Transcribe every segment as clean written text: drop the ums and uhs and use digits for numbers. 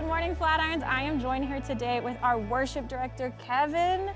Good morning, Flatirons. I am joined here today with our worship director, Kevin.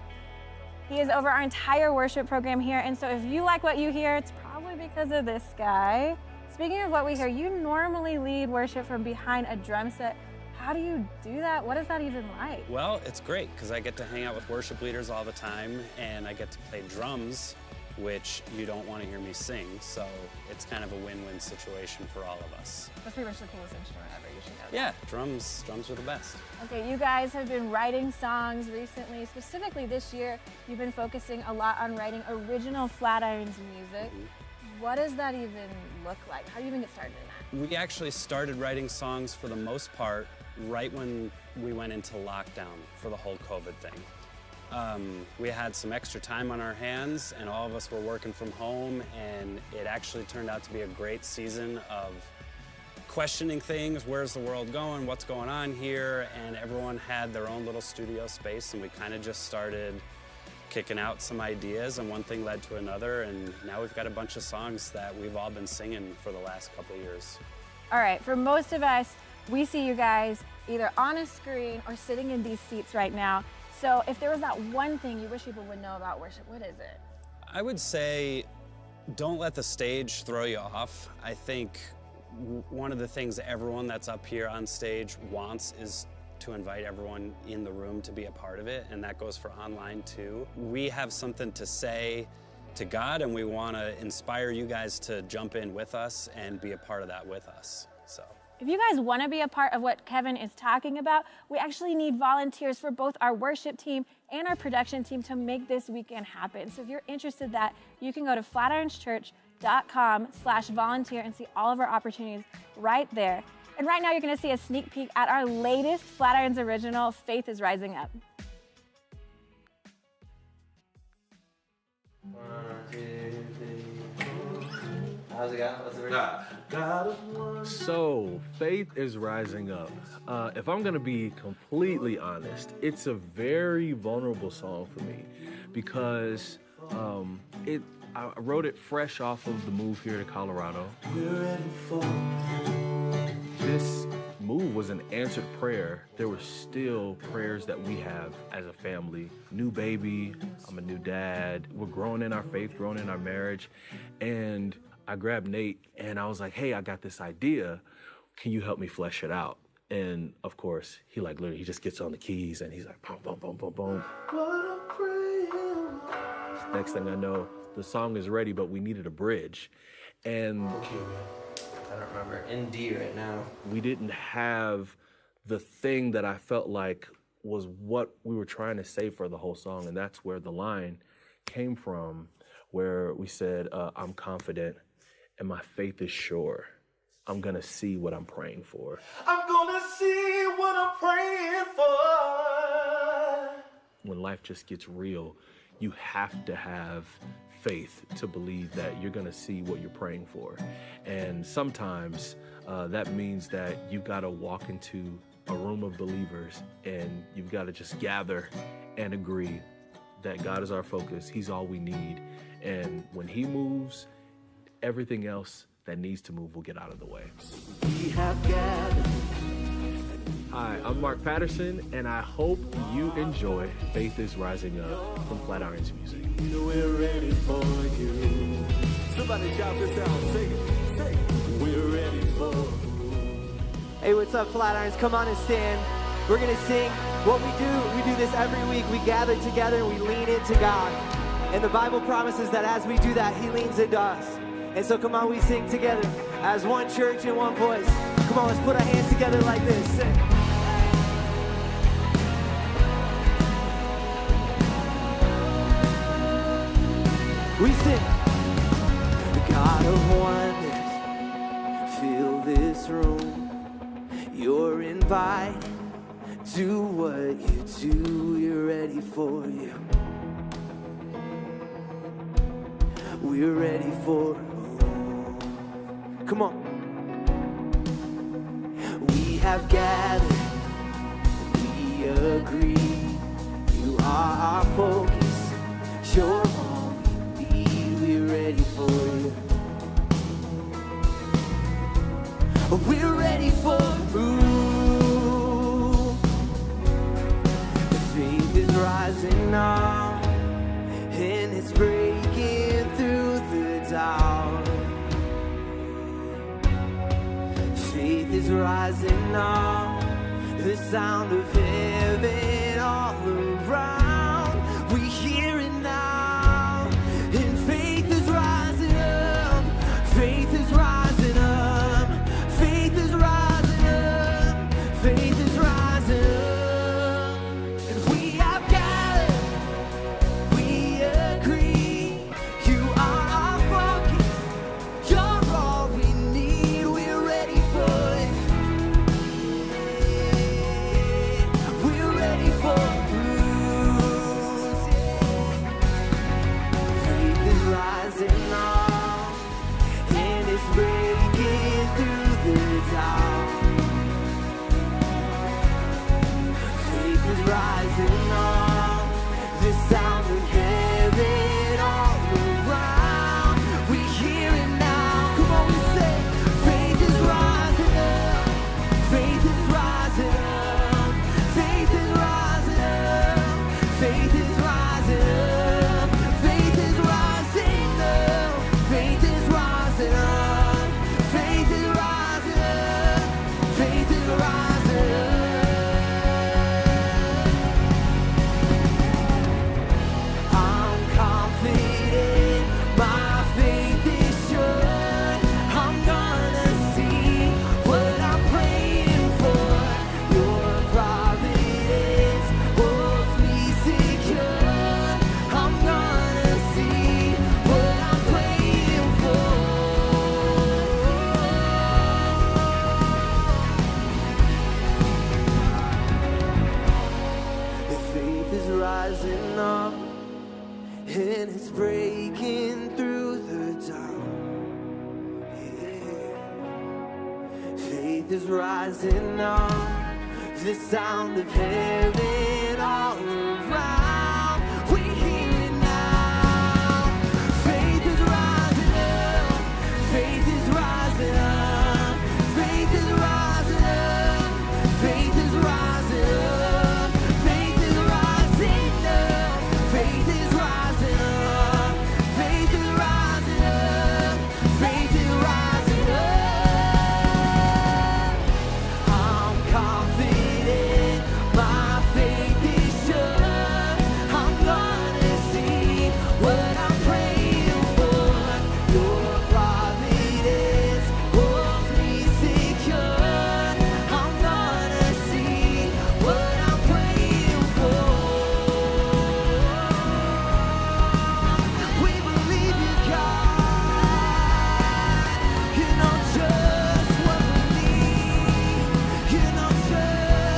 He is over our entire worship program here, and so if you like what you hear, it's probably because of this guy. Speaking of what we hear, you normally lead worship from behind a drum set. How do you do that? What is that even like? Well, it's great because I get to hang out with worship leaders all the time, and I get to play drums, which you don't want to hear me sing, so it's kind of a win-win situation for all of us. That's pretty much the coolest instrument ever, you should know that. Yeah, drums are the best. Okay, you guys have been writing songs recently. Specifically this year, you've been focusing a lot on writing original Flatirons music. What does that even look like? How do you even get started in that? We actually started writing songs for the most part right when we went into lockdown for the whole COVID thing. We had some extra time on our hands and all of us were working from home, and it actually turned out to be a great season of questioning things. Where's the world going? What's going on here? And everyone had their own little studio space, and we kind of just started kicking out some ideas, and one thing led to another, and now we've got a bunch of songs that we've all been singing for the last couple of years. All right, for most of us, we see you guys either on a screen or sitting in these seats right now. So if there was that one thing you wish people would know about worship, what is it? I would say don't let the stage throw you off. I think one of the things everyone that's up here on stage wants is to invite everyone in the room to be a part of it, and that goes for online too. We have something to say to God, and we want to inspire you guys to jump in with us and be a part of that with us. So. If you guys want to be a part of what Kevin is talking about, we actually need volunteers for both our worship team and our production team to make this weekend happen. So if you're interested in that, you can go to flatirons.com/volunteer and see all of our opportunities right there. And right now you're going to see a sneak peek at our latest Flatirons original, Faith is Rising Up. How's it going? What's the verse? So, Faith is Rising Up. If I'm gonna be completely honest, it's a very vulnerable song for me because I wrote it fresh off of the move here to Colorado. This move was an answered prayer. There were still prayers that we have as a family. New baby, I'm a new dad. We're growing in our faith, growing in our marriage. And I grabbed Nate and I was like, hey, I got this idea. Can you help me flesh it out? And of course, he literally just gets on the keys and he's like, boom, boom, boom, boom, boom. Next thing I know, the song is ready, but we needed a bridge. And I don't remember. In D right now. We didn't have the thing that I felt like was what we were trying to say for the whole song. And that's where the line came from, where we said, I'm confident and my faith is sure. I'm gonna see what I'm praying for. I'm gonna see what I'm praying for. When life just gets real, you have to have faith to believe that you're gonna see what you're praying for. And sometimes that means that you gotta walk into a room of believers and you've gotta just gather and agree that God is our focus, He's all we need. And when He moves, everything else that needs to move will get out of the way. We have gathered. Hi, I'm Mark Patterson, and I hope you enjoy Faith is Rising Up from Flatirons Music. We're ready for you. Somebody shout this out. Sing it. Sing it. We're ready for you. Hey, what's up, Flatirons? Come on and stand. We're going to sing what we do. We do this every week. We gather together and we lean into God. And the Bible promises that as we do that, He leans into us. And so come on, we sing together as one church in one voice. Come on, let's put our hands together like this. Sing. We sing. God of wonders, fill this room. You're invited. Do what you do. You're ready for you. We're ready for a move. Come on. We have gathered. We agree. You are our focus. You're all we need. We're ready for you. We're ready for a move. rising up, the sound of heaven all around. We hear it now, and faith is rising up. Faith is rising up. Faith is rising up. Faith is rising up. And we have gathered. We agree. You are our focus. You're all we need. We're ready for it. We're ready for bruise. Faith is rising up, and it's breaking through the doubt. Faith is rising up, the sound of heaven all around. We hear it now. Come on, we say, faith is rising up. Faith is rising up. Faith is rising up. Faith is rising up. Faith is rising up. Faith is rising up. Faith is rising up. Faith is rising up. I'm confident, my faith is sure. I'm gonna see what I'm praying for. Your providence holds me secure. I'm gonna see what I'm praying for. The faith is rising up, and it's breaking through the doubt. Yeah. Faith is rising up, the sound of heaven all around. We hear it now. Faith is rising up. Faith is rising up. Faith is rising up. Faith is rising up. Faith is rising up. Faith is rising up. Faith is rising up. Faith is rising up. I'm confident, my faith is sure. I'm gonna see what I'm praying for. Your providence holds me secure. I'm gonna see what I'm praying for. We believe you, God. You know just what we need. You know just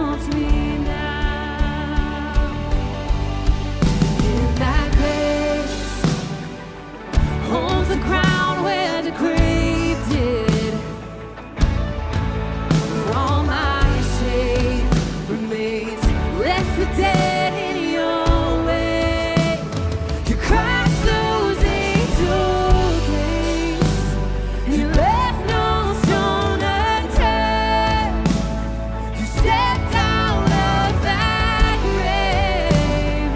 haunts me now. In that grace holds the crown where the grave did. For all my shame remains left for dead in your way. You crashed those angel gates, and you left no stone unturned. You stepped out of that grave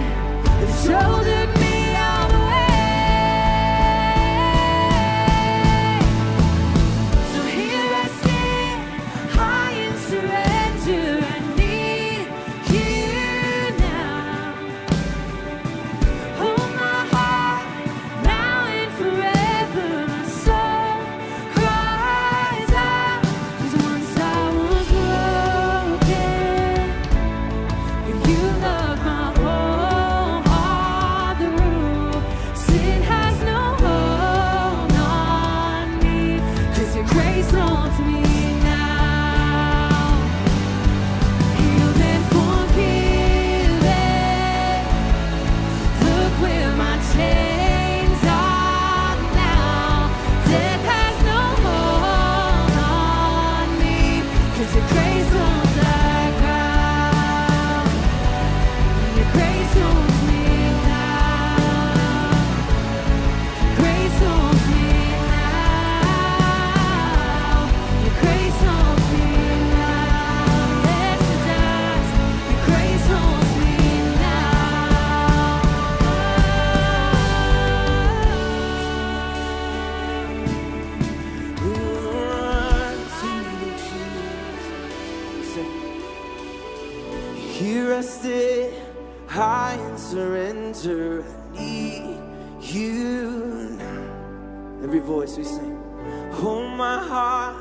and shouldered me all the way. So here I stand, high in surrender. I need you now. Hold my heart now and forever. My soul cries out, 'cause once I was broken, but you loved my whole heart through. Sin has no hold on me, 'cause your grace haunts me now. Healed and forgiven. Look where my chains are now. Death has no hold on me, 'cause your grace holds that ground. Your grace holds me now. Grace holds me now. Your grace holds me now. Yes, it does. Your grace holds me Here I sit, high in surrender. I need you now. Every voice we sing. Hold my heart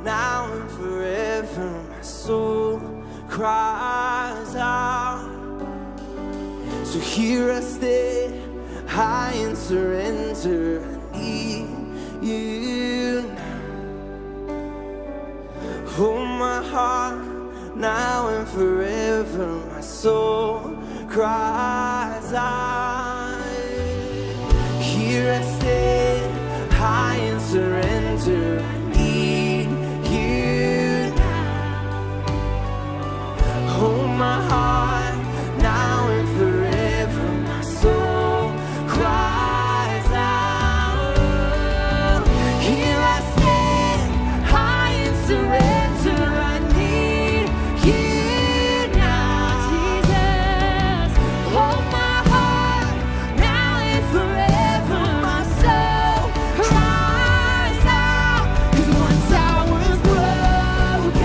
now and forever. My soul cries out. So here I stay, high in surrender. I need you now. Hold my heart now and forever. My soul cries out. Here I stay, high in surrender. I need you now. Hold my heart now and forever. My soul cries out. Here I stand, high in surrender. I need you now, Jesus. Hold my heart now and forever. My soul cries out. 'Cause once I was broken,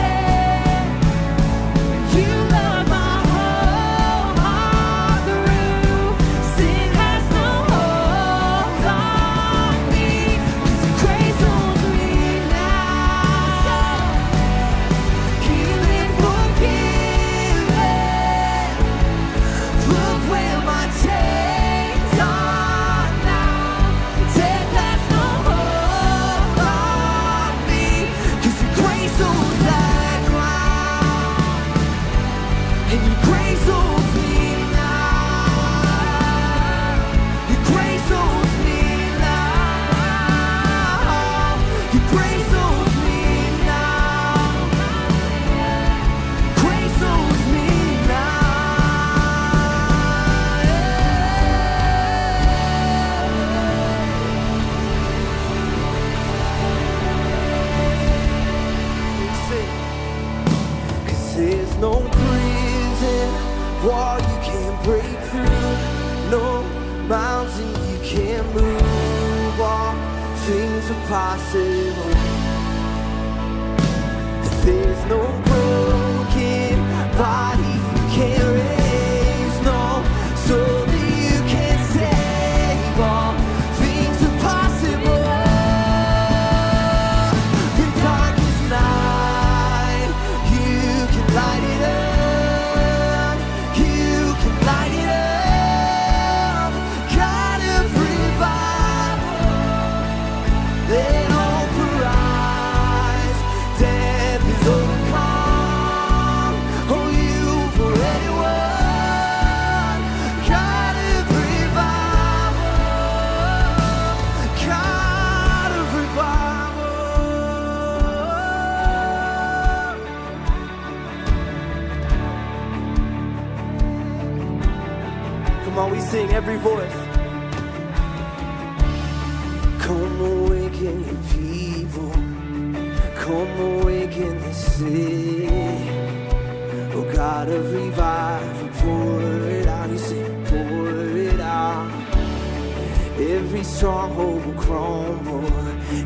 you loved my whole heart through. Sin has no hold on me, 'cause your grace holds me now. Healing, forgiven. Look where my chains are now. Death has no hold on me, 'cause your grace holds that ground. And your grace holds me now. Your grace holds me now. Your grace holds me now. Grace holds me now. 'Cause there's no prison wall you can't break through, no mountain you can't move. All things are possible. There's no broken body you can't raise, no soul that you can't save. All things are possible. The darkest night, you can light it up. You can light it up. God of revival, let all on, we sing every voice. Come awaken your people. Come awaken the city. Oh God of revival, pour it out. You say, pour it out. Every stronghold will crumble,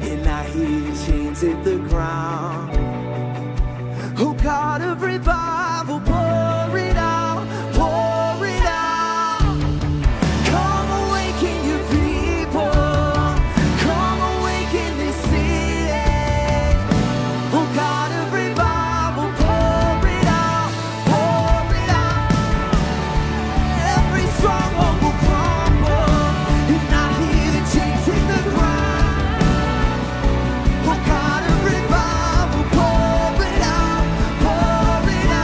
and I hear chains hit the ground. Oh God of revival, pour it out, pour it out. Come awaken your people. Come awaken this city. Oh God of revival, pour it out, pour it out. Every stronghold will crumble, and I hear the chains hit the ground. Oh God of revival, pour it out, pour it out.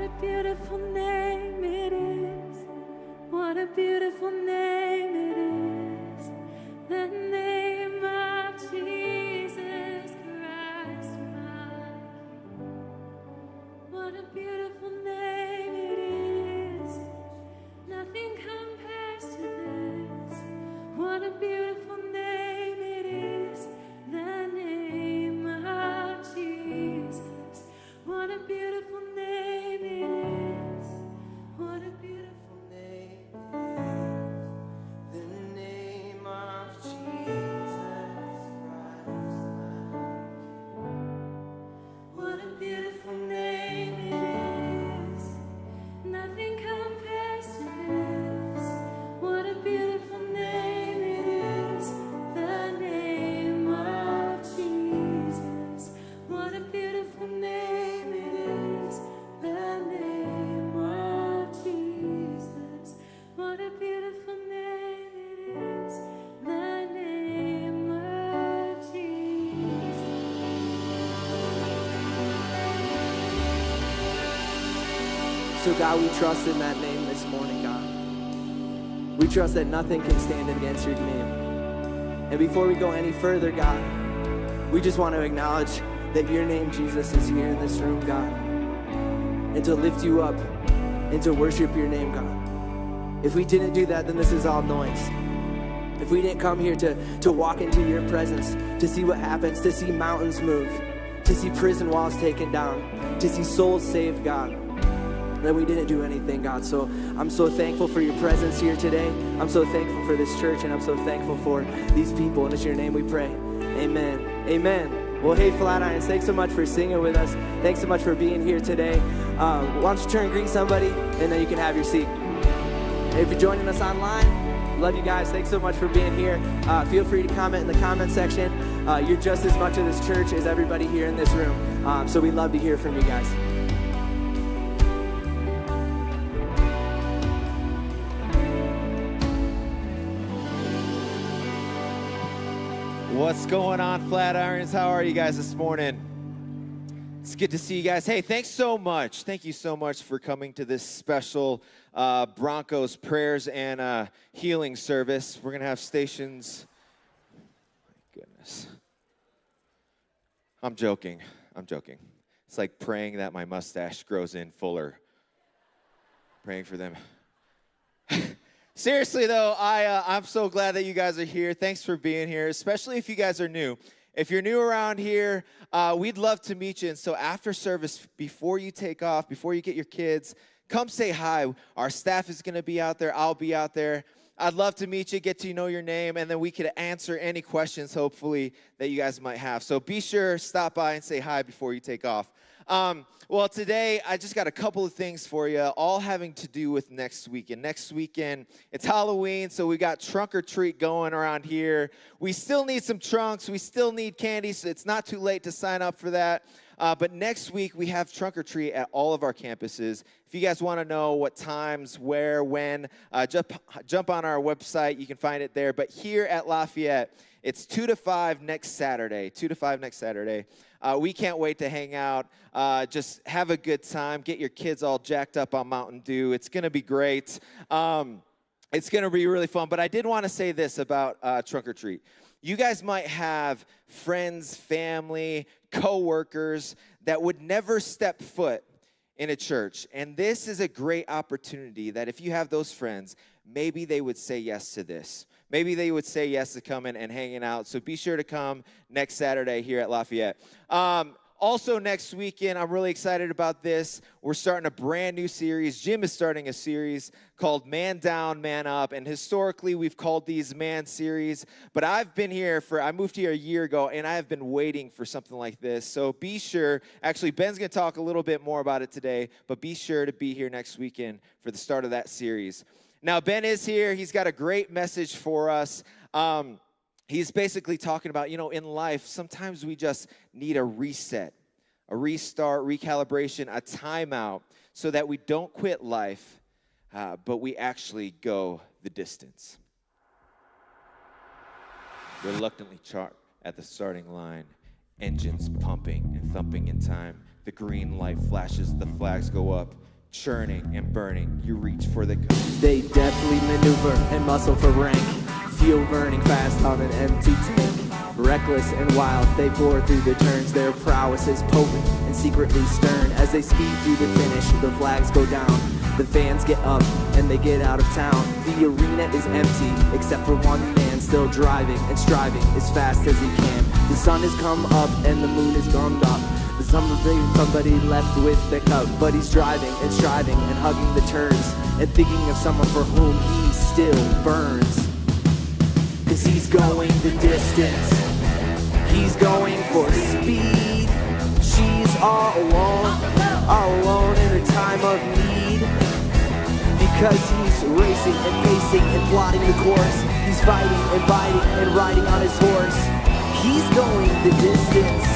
a beautiful name it is. What a beautiful name it is. The name of Jesus Christ, my King. What a beautiful name it is. Nothing compares to this. What a beautiful name it is. The name of Jesus. What a beautiful name it is. What a beautiful name it is. The name of Jesus Christ. What a beautiful name it is. Nothing compares to this. What a beautiful name it is. The name of Jesus. What a beautiful name it is. The name of Jesus. What a beautiful name it is. The name of Jesus. So God, we trust in that name this morning, God. We trust that nothing can stand against your name. And before we go any further, God, we just want to acknowledge that your name, Jesus, is here in this room, God. And to lift you up and to worship your name, God. If we didn't do that, then this is all noise. If we didn't come here to walk into your presence, to see what happens, to see mountains move, to see prison walls taken down, to see souls saved, God, then we didn't do anything, God. So I'm so thankful for your presence here today. I'm so thankful for this church, and I'm so thankful for these people. And it's your name we pray. Amen. Amen. Well, hey, Flatirons, thanks so much for singing with us. Thanks so much for being here today. Why don't you turn and greet somebody, and then you can have your seat. And if you're joining us online, love you guys. Thanks so much for being here. Feel free to comment in the comment section. You're just as much of this church as everybody here in this room. So we love to hear from you guys. What's going on, Flatirons? How are you guys this morning? It's good to see you guys. Hey, thanks so much. Thank you so much for coming to this special Broncos prayers and healing service. We're going to have stations. My goodness. I'm joking. It's like praying that my mustache grows in fuller. Praying for them. Seriously, though, I'm so glad that you guys are here. Thanks for being here, especially if you guys are new. If you're new around here, we'd love to meet you. And so after service, before you take off, before you get your kids, come say hi. Our staff is going to be out there. I'll be out there. I'd love to meet you, get to know your name, and then we could answer any questions, hopefully, that you guys might have. So be sure, stop by and say hi before you take off. Well, today, I just got a couple of things for you, all having to do with next weekend. Next weekend, it's Halloween, so we got trunk or treat going around here. We still need some trunks. We still need candy, so it's not too late to sign up for that. But next week, we have trunk or treat at all of our campuses. If you guys want to know what times, where, when, jump on our website. You can find it there. But here at Lafayette, it's 2 to 5 next Saturday. 2 to 5 next Saturday. We can't wait to hang out. Just have a good time. Get your kids all jacked up on Mountain Dew. It's going to be great. It's going to be really fun. But I did want to say this about trunk or treat. You guys might have friends, family, coworkers that would never step foot in a church. And this is a great opportunity that if you have those friends, maybe they would say yes to this. Maybe they would say yes to coming and hanging out. So be sure to come next Saturday here at Lafayette. Also next weekend, I'm really excited about this. We're starting a brand new series. Jim is starting a series called Man Down, Man Up. And historically, we've called these Man series. But I moved here a year ago, and I have been waiting for something like this. So be sure, actually, Ben's going to talk a little bit more about it today. But be sure to be here next weekend for the start of that series. Now, Ben is here. He's got a great message for us. He's basically talking about, in life, sometimes we just need a reset, a restart, recalibration, a timeout, so that we don't quit life, but we actually go the distance. Reluctantly chart at the starting line, engines pumping and thumping in time. The green light flashes, the flags go up. churning and burning, you reach for the cup. They deftly maneuver and muscle for rank. Fuel burning fast on an empty tank. Reckless and wild, they bore through the turns. Their prowess is potent and secretly stern. As they speed through the finish, the flags go down. The fans get up and they get out of town. The arena is empty, except for one man still driving and striving as fast as he can. The sun has come up and the moon has gone up. Somebody left with the cup, but he's driving and striving and hugging the turns and thinking of someone for whom he still burns. 'Cause he's going the distance, he's going for speed. She's all alone in her time of need. Because he's racing and pacing and plotting the course. He's fighting and biting and riding on his horse. He's going the distance.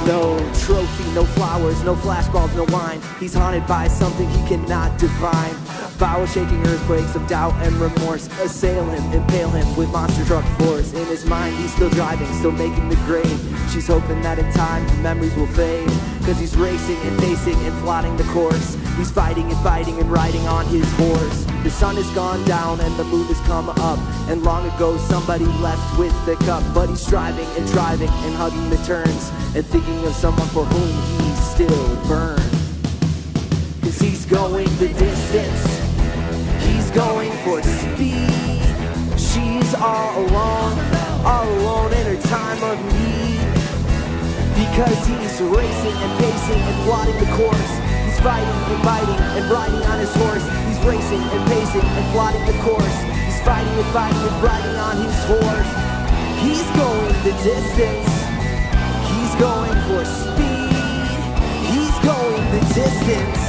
No trophy, no flowers, no flashbulbs, no wine. He's haunted by something he cannot define. Bowel-shaking earthquakes of doubt and remorse assail him, impale him with monster truck force. In his mind, he's still driving, still making the grade. She's hoping that in time, the memories will fade. 'Cause he's racing and pacing and plotting the course. He's fighting and fighting and riding on his horse. The sun has gone down and the moon has come up. And long ago, somebody left with the cup. But he's striving and driving and hugging the turns and thinking of someone for whom he still burns. 'Cause he's going the distance, he's going for speed. She's all alone in her time of need. Because he's racing and pacing and plotting the course. He's fighting and biting and riding on his horse. He's racing and pacing and plotting the course. He's fighting and biting and riding on his horse. He's going the distance, he's going for speed. He's going the distance.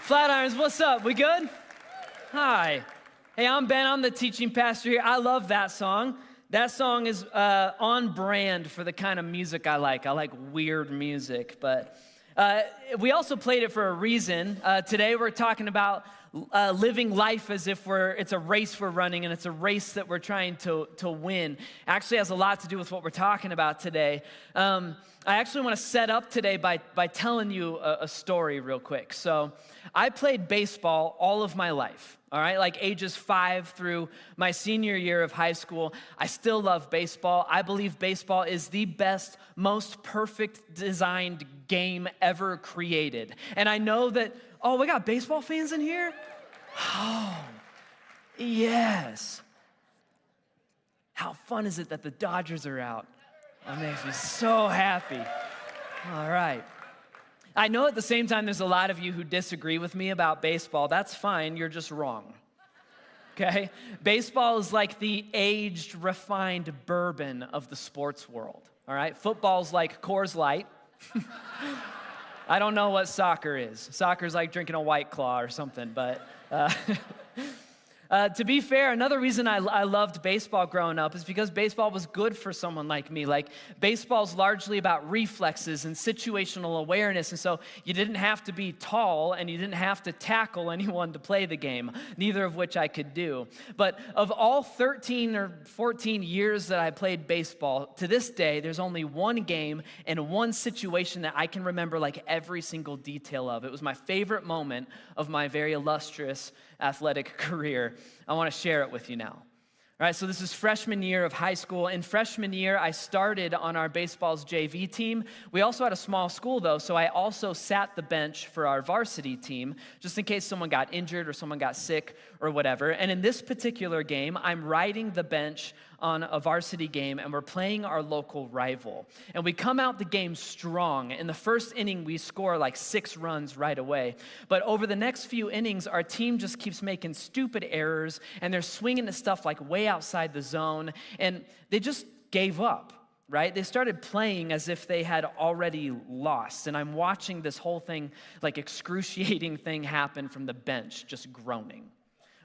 Flatirons, what's up? We good? Hi. Hey, I'm Ben. I'm the teaching pastor here. I love that song. That song is on brand for the kind of music I like. I like weird music, but we also played it for a reason. Today we're talking about living life as if it's a race we're running, and it's a race that we're trying to win. Actually has a lot to do with what we're talking about today. I actually want to set up today by telling you a story real quick. So I played baseball all of my life, all right? Like ages 5 through my senior year of high school. I still love baseball. I believe baseball is the best, most perfect designed game ever created. And I know that, we got baseball fans in here? Oh, yes. How fun is it that the Dodgers are out? That makes me so happy. All right. I know at the same time there's a lot of you who disagree with me about baseball. That's fine, you're just wrong. Okay? Baseball is like the aged, refined bourbon of the sports world. All right? Football's like Coors Light. I don't know what soccer is. Soccer's like drinking a White Claw or something, but to be fair, another reason I loved baseball growing up is because baseball was good for someone like me. Like, baseball's largely about reflexes and situational awareness, and so you didn't have to be tall and you didn't have to tackle anyone to play the game, neither of which I could do. But of all 13 or 14 years that I played baseball, to this day, there's only one game and one situation that I can remember like every single detail of. It was my favorite moment of my very illustrious athletic career. I want to share it with you now. All right, so this is freshman year of high school. In freshman year, I started on our baseball's JV team. We also had a small school, though, so I also sat the bench for our varsity team, just in case someone got injured or someone got sick or whatever. And in this particular game, I'm riding the bench on a varsity game, and we're playing our local rival. And we come out the game strong. In the first inning, we score like 6 runs right away. But over the next few innings, our team just keeps making stupid errors, and they're swinging to stuff like way outside the zone, and they just gave up. Right? They started playing as if they had already lost. And I'm watching this whole thing, like excruciating thing happen from the bench, just groaning.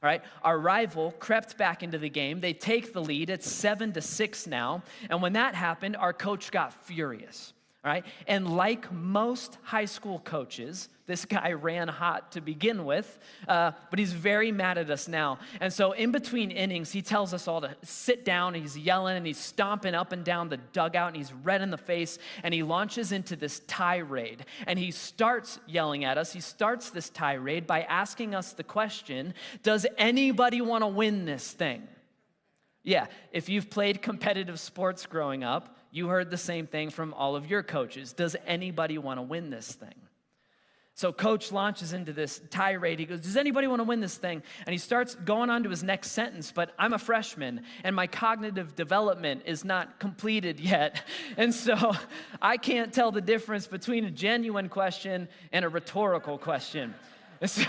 All right? Our rival crept back into the game. They take the lead. It's 7-6 now. And when that happened, our coach got furious. All right? And like most high school coaches, this guy ran hot to begin with, but he's very mad at us now. And so in between innings, he tells us all to sit down, and he's yelling, and he's stomping up and down the dugout, and he's red in the face, and he launches into this tirade. And he starts yelling at us. He starts this tirade by asking us the question, does anybody want to win this thing? Yeah, if you've played competitive sports growing up, you heard the same thing from all of your coaches. Does anybody want to win this thing? So coach launches into this tirade. He goes, does anybody want to win this thing? And he starts going on to his next sentence, but I'm a freshman, and my cognitive development is not completed yet. And so I can't tell the difference between a genuine question and a rhetorical question. And so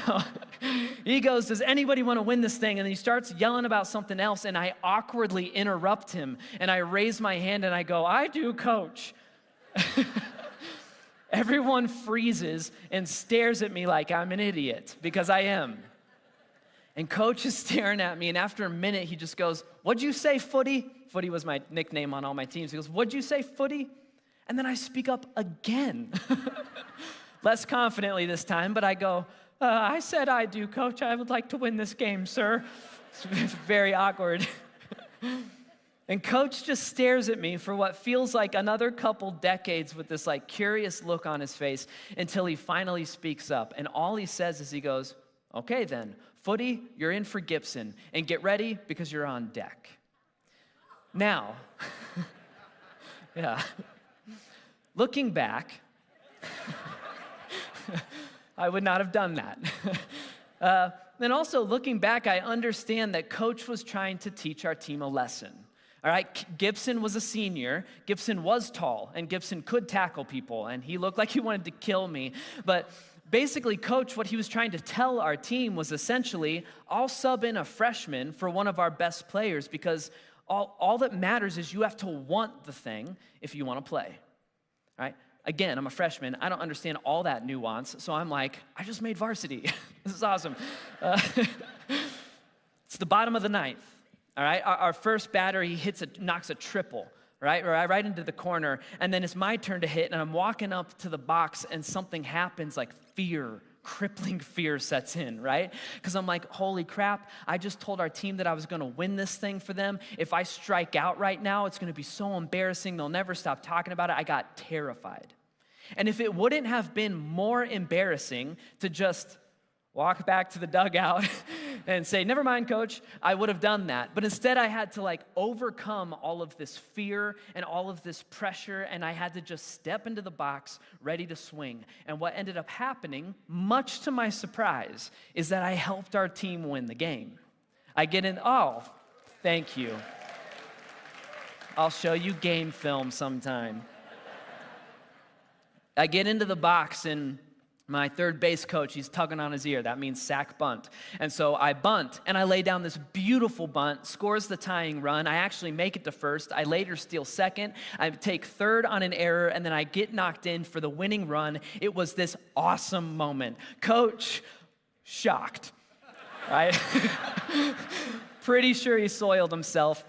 he goes, does anybody want to win this thing? And then he starts yelling about something else, and I awkwardly interrupt him, and I raise my hand, and I go, I do, coach. Everyone freezes and stares at me like I'm an idiot, because I am. And coach is staring at me, and after a minute, he just goes, what'd you say, Footy? Footy was my nickname on all my teams. He goes, what'd you say, Footy? And then I speak up again. Less confidently this time, but I go, I said I do, coach. I would like to win this game, sir. It's very awkward. And coach just stares at me for what feels like another couple decades with this like curious look on his face until he finally speaks up. And all he says is he goes, okay then, Footy, you're in for Gibson, and get ready because you're on deck. Now, yeah, looking back, I would not have done that. And also looking back, I understand that coach was trying to teach our team a lesson. All right, Gibson was a senior. Gibson was tall, and Gibson could tackle people, and he looked like he wanted to kill me. But basically, coach, what he was trying to tell our team was essentially, I'll sub in a freshman for one of our best players because all that matters is you have to want the thing if you want to play. All right? Again, I'm a freshman. I don't understand all that nuance, so I'm like, I just made varsity. This is awesome. It's the bottom of the ninth. All right, our first batter, he knocks a triple, right into the corner, and then it's my turn to hit, and I'm walking up to the box, and something happens, like fear, crippling fear sets in, right? Because I'm like, holy crap, I just told our team that I was going to win this thing for them. If I strike out right now, it's going to be so embarrassing. They'll never stop talking about it. I got terrified. And if it wouldn't have been more embarrassing to just walk back to the dugout and say, never mind, coach, I would have done that. But instead, I had to like overcome all of this fear and all of this pressure, and I had to just step into the box ready to swing. And what ended up happening, much to my surprise, is that I helped our team win the game. I get in, oh, thank you. I'll show you game film sometime. I get into the box, and my third base coach, he's tugging on his ear. That means sack bunt. And so I bunt, and I lay down this beautiful bunt, scores the tying run. I actually make it to first. I later steal second. I take third on an error, and then I get knocked in for the winning run. It was this awesome moment. Coach, shocked, right? Pretty sure he soiled himself.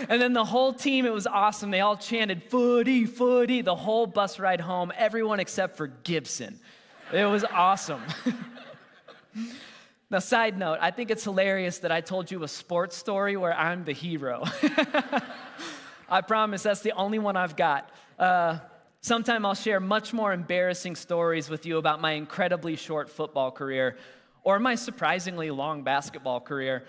And then the whole team, it was awesome. They all chanted, Footy, Footy, the whole bus ride home, everyone except for Gibson. It was awesome. Now, side note, I think it's hilarious that I told you a sports story where I'm the hero. I promise that's the only one I've got. Sometime I'll share much more embarrassing stories with you about my incredibly short football career or my surprisingly long basketball career.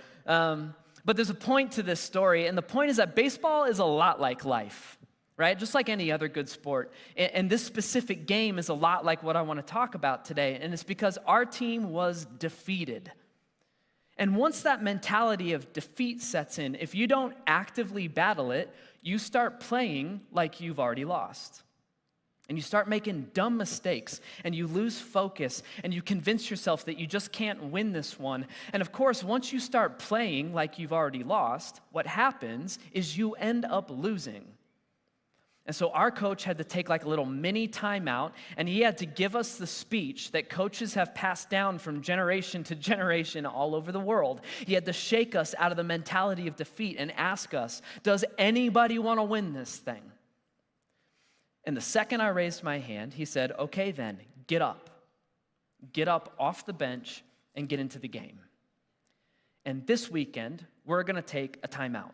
But there's a point to this story, and the point is that baseball is a lot like life, right? Just like any other good sport. And this specific game is a lot like what I want to talk about today, and it's because our team was defeated. And once that mentality of defeat sets in, if you don't actively battle it, you start playing like you've already lost. And you start making dumb mistakes, and you lose focus, and you convince yourself that you just can't win this one. And of course, once you start playing like you've already lost, what happens is you end up losing. And so our coach had to take like a little mini timeout, and he had to give us the speech that coaches have passed down from generation to generation all over the world. He had to shake us out of the mentality of defeat and ask us, does anybody want to win this thing? And the second I raised my hand, he said, okay then, get up. Get up off the bench and get into the game. And this weekend, we're going to take a timeout.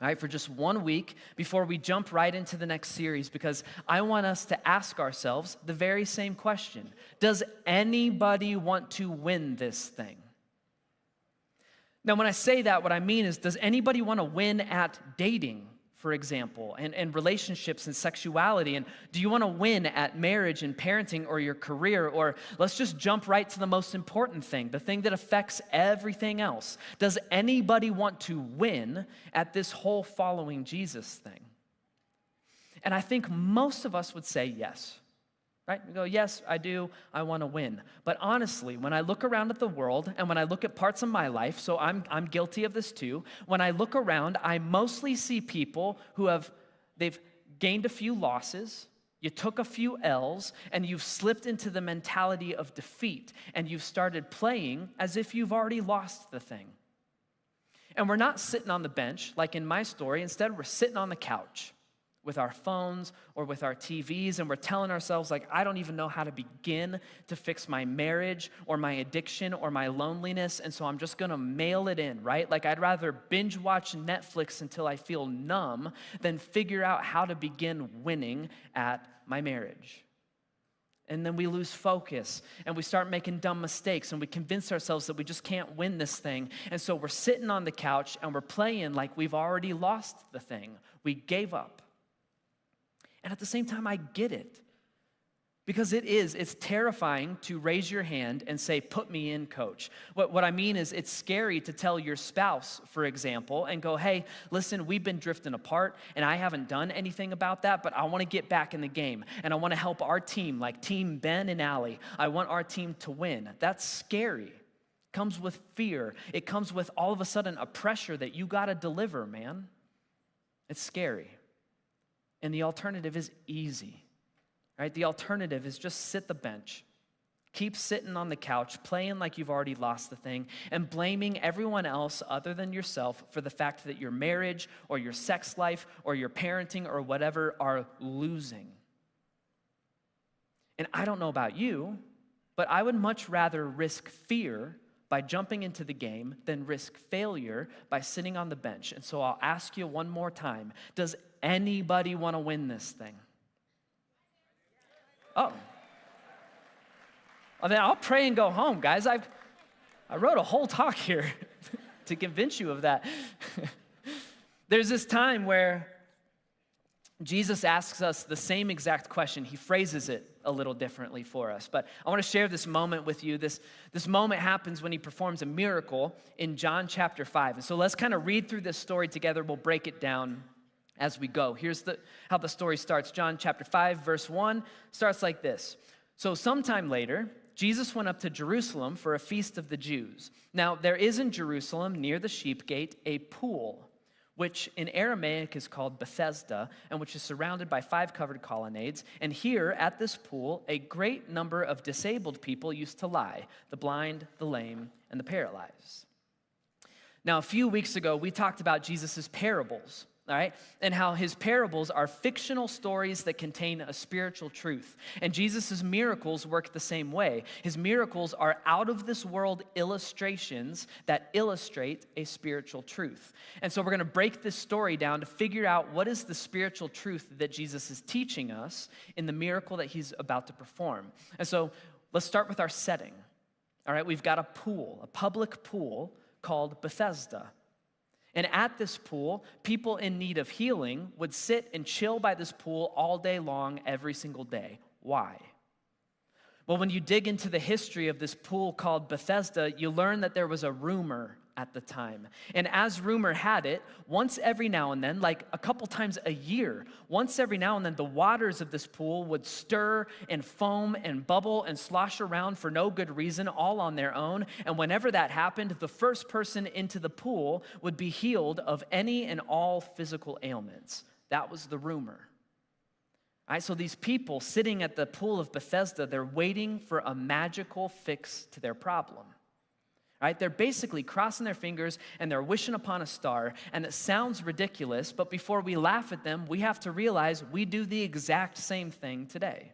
All right, for just 1 week before we jump right into the next series, because I want us to ask ourselves the very same question. Does anybody want to win this thing? Now, when I say that, what I mean is, does anybody want to win at dating, for example, and relationships and sexuality? And do you want to win at marriage and parenting or your career? Or let's just jump right to the most important thing, the thing that affects everything else. Does anybody want to win at this whole following Jesus thing? And I think most of us would say yes. Right? We go, yes, I do. I want to win. But honestly, when I look around at the world and when I look at parts of my life, so I'm guilty of this too. When I look around, I mostly see people they've gained a few losses, you took a few L's, and you've slipped into the mentality of defeat, and you've started playing as if you've already lost the thing. And we're not sitting on the bench, like in my story. Instead, we're sitting on the couch with our phones or with our TVs, and we're telling ourselves, like, I don't even know how to begin to fix my marriage or my addiction or my loneliness, and so I'm just gonna mail it in, right? Like, I'd rather binge watch Netflix until I feel numb than figure out how to begin winning at my marriage. And then we lose focus, and we start making dumb mistakes, and we convince ourselves that we just can't win this thing, and so we're sitting on the couch, and we're playing like we've already lost the thing. We gave up. And at the same time, I get it. Because it's terrifying to raise your hand and say, put me in, coach. What I mean is, it's scary to tell your spouse, for example, and go, hey, listen, we've been drifting apart, and I haven't done anything about that, but I want to get back in the game, and I want to help our team, like Team Ben and Allie. I want our team to win. That's scary. It comes with fear. It comes with all of a sudden a pressure that you got to deliver, man. It's scary. And the alternative is easy, right? The alternative is just sit the bench, keep sitting on the couch, playing like you've already lost the thing, and blaming everyone else other than yourself for the fact that your marriage or your sex life or your parenting or whatever are losing. And I don't know about you, but I would much rather risk fear by jumping into the game than risk failure by sitting on the bench. And so I'll ask you one more time, does anybody want to win this thing? Oh. Well, then I'll pray and go home, guys. I wrote a whole talk here to convince you of that. There's this time where Jesus asks us the same exact question. He phrases it a little differently for us. But I want to share this moment with you. This moment happens when he performs a miracle in John chapter 5. And so let's kind of read through this story together. We'll break it down as we go. Here's how the story starts. John chapter 5, verse 1 starts like this. So sometime later, Jesus went up to Jerusalem for a feast of the Jews. Now, there is in Jerusalem, near the sheep gate, a pool, which in Aramaic is called Bethesda, and which is surrounded by 5 covered colonnades. And here at this pool, a great number of disabled people used to lie, the blind, the lame, and the paralyzed. Now, a few weeks ago, we talked about Jesus' parables, all right, and how his parables are fictional stories that contain a spiritual truth. And Jesus' miracles work the same way. His miracles are out-of-this-world illustrations that illustrate a spiritual truth. And so we're going to break this story down to figure out what is the spiritual truth that Jesus is teaching us in the miracle that he's about to perform. And so let's start with our setting. All right, we've got a pool, a public pool called Bethesda. And at this pool, people in need of healing would sit and chill by this pool all day long, every single day. Why? Well, when you dig into the history of this pool called Bethesda, you learn that there was a rumor at the time. And as rumor had it, once every now and then, like a couple times a year, once every now and then, the waters of this pool would stir and foam and bubble and slosh around for no good reason, all on their own. And whenever that happened, the first person into the pool would be healed of any and all physical ailments. That was the rumor. All right, so these people sitting at the pool of Bethesda, they're waiting for a magical fix to their problem. Right? They're basically crossing their fingers and they're wishing upon a star, and it sounds ridiculous, but before we laugh at them, we have to realize we do the exact same thing today.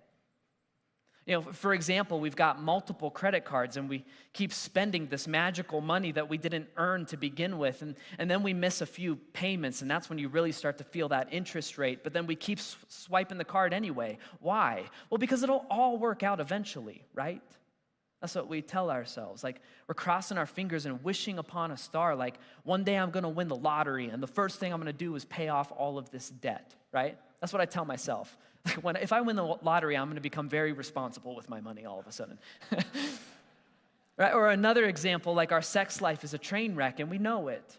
You know, for example, we've got multiple credit cards and we keep spending this magical money that we didn't earn to begin with, and then we miss a few payments, and that's when you really start to feel that interest rate, but then we keep swiping the card anyway. Why? Well, because it'll all work out eventually, right? That's what we tell ourselves. Like, we're crossing our fingers and wishing upon a star. Like, one day I'm going to win the lottery, and the first thing I'm going to do is pay off all of this debt, right? That's what I tell myself. Like, if I win the lottery, I'm going to become very responsible with my money all of a sudden. Right? Or another example, like our sex life is a train wreck, and we know it.